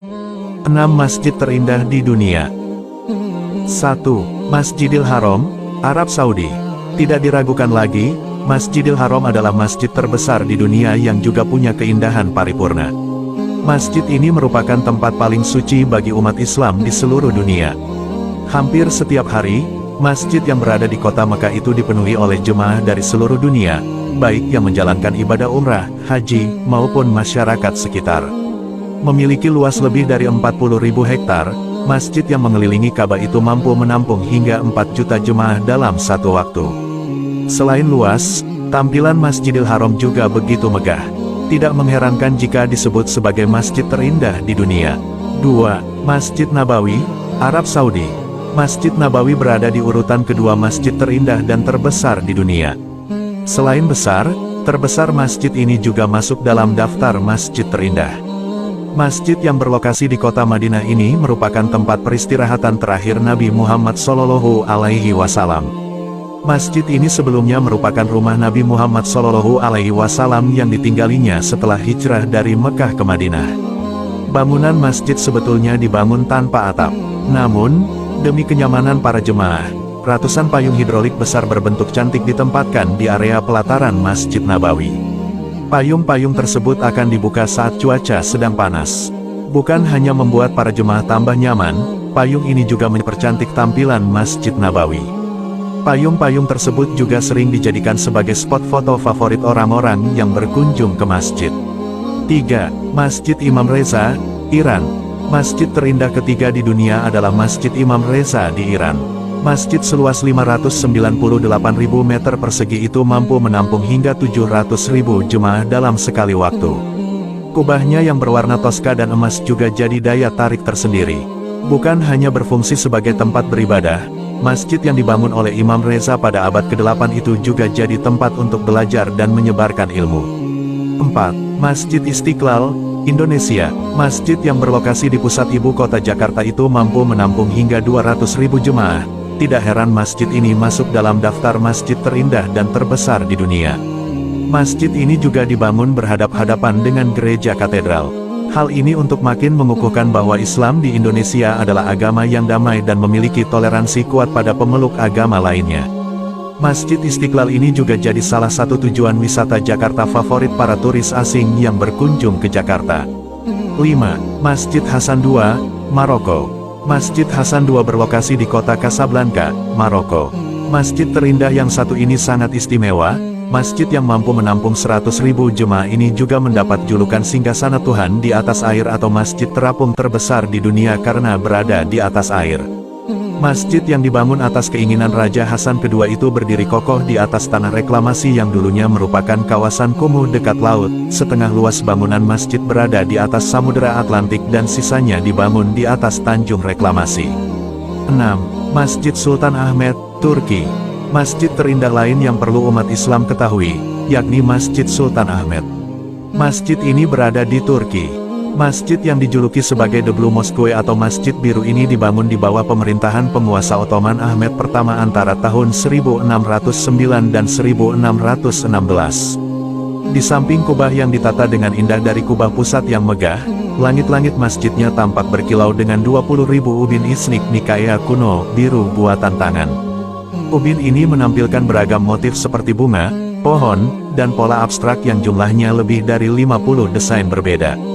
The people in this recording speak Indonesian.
6 masjid terindah di dunia. 1. Masjidil Haram, Arab Saudi. Tidak diragukan lagi, Masjidil Haram adalah masjid terbesar di dunia yang juga punya keindahan paripurna. Masjid ini merupakan tempat paling suci bagi umat Islam di seluruh dunia. Hampir setiap hari, masjid yang berada di kota Mekah itu dipenuhi oleh jemaah dari seluruh dunia, baik yang menjalankan ibadah umrah, haji, maupun masyarakat sekitar. Memiliki luas lebih dari 40.000 hektar, masjid yang mengelilingi Ka'bah itu mampu menampung hingga 4 juta jemaah dalam satu waktu. Selain luas, tampilan Masjidil Haram juga begitu megah. Tidak mengherankan jika disebut sebagai masjid terindah di dunia. 2. Masjid Nabawi, Arab Saudi. Masjid Nabawi berada di urutan kedua masjid terindah dan terbesar di dunia. Selain besar, terbesar masjid ini juga masuk dalam daftar masjid terindah. Masjid yang berlokasi di kota Madinah ini merupakan tempat peristirahatan terakhir Nabi Muhammad SAW. Masjid ini sebelumnya merupakan rumah Nabi Muhammad SAW yang ditinggalinya setelah hijrah dari Mekah ke Madinah. Bangunan masjid sebetulnya dibangun tanpa atap. Namun, demi kenyamanan para jemaah, ratusan payung hidrolik besar berbentuk cantik ditempatkan di area pelataran Masjid Nabawi. Payung-payung tersebut akan dibuka saat cuaca sedang panas. Bukan hanya membuat para jemaah tambah nyaman, payung ini juga mempercantik tampilan Masjid Nabawi. Payung-payung tersebut juga sering dijadikan sebagai spot foto favorit orang-orang yang berkunjung ke masjid. 3. Masjid Imam Reza, Iran. Masjid terindah ketiga di dunia adalah Masjid Imam Reza di Iran. Masjid seluas 598.000 meter persegi itu mampu menampung hingga 700.000 jemaah dalam sekali waktu. Kubahnya yang berwarna toska dan emas juga jadi daya tarik tersendiri. Bukan hanya berfungsi sebagai tempat beribadah, masjid yang dibangun oleh Imam Reza pada abad ke-8 itu juga jadi tempat untuk belajar dan menyebarkan ilmu. 4. Masjid Istiqlal, Indonesia. Masjid yang berlokasi di pusat ibu kota Jakarta itu mampu menampung hingga 200.000 jemaah. Tidak heran masjid ini masuk dalam daftar masjid terindah dan terbesar di dunia. Masjid ini juga dibangun berhadap-hadapan dengan gereja katedral. Hal ini untuk makin mengukuhkan bahwa Islam di Indonesia adalah agama yang damai dan memiliki toleransi kuat pada pemeluk agama lainnya. Masjid Istiqlal ini juga jadi salah satu tujuan wisata Jakarta favorit para turis asing yang berkunjung ke Jakarta. 5. Masjid Hasan II, Maroko. Masjid Hasan II berlokasi di kota Casablanca, Maroko. Masjid terindah yang satu ini sangat istimewa. Masjid yang mampu menampung 100.000 jemaah ini juga mendapat julukan singgasana Tuhan di atas air atau masjid terapung terbesar di dunia karena berada di atas air. Masjid yang dibangun atas keinginan Raja Hasan II itu berdiri kokoh di atas tanah reklamasi yang dulunya merupakan kawasan kumuh dekat laut. Setengah luas bangunan masjid berada di atas Samudera Atlantik dan sisanya dibangun di atas tanjung reklamasi. 6. Masjid Sultan Ahmed, Turki. Masjid terindah lain yang perlu umat Islam ketahui, yakni Masjid Sultan Ahmed. Masjid ini berada di Turki. Masjid yang dijuluki sebagai The Blue Mosque atau Masjid Biru ini dibangun di bawah pemerintahan penguasa Ottoman Ahmed pertama antara tahun 1609 dan 1616. Di samping kubah yang ditata dengan indah dari kubah pusat yang megah, langit-langit masjidnya tampak berkilau dengan 20.000 ubin isnik Nikaya kuno, biru buatan tangan. Ubin ini menampilkan beragam motif seperti bunga, pohon, dan pola abstrak yang jumlahnya lebih dari 50 desain berbeda.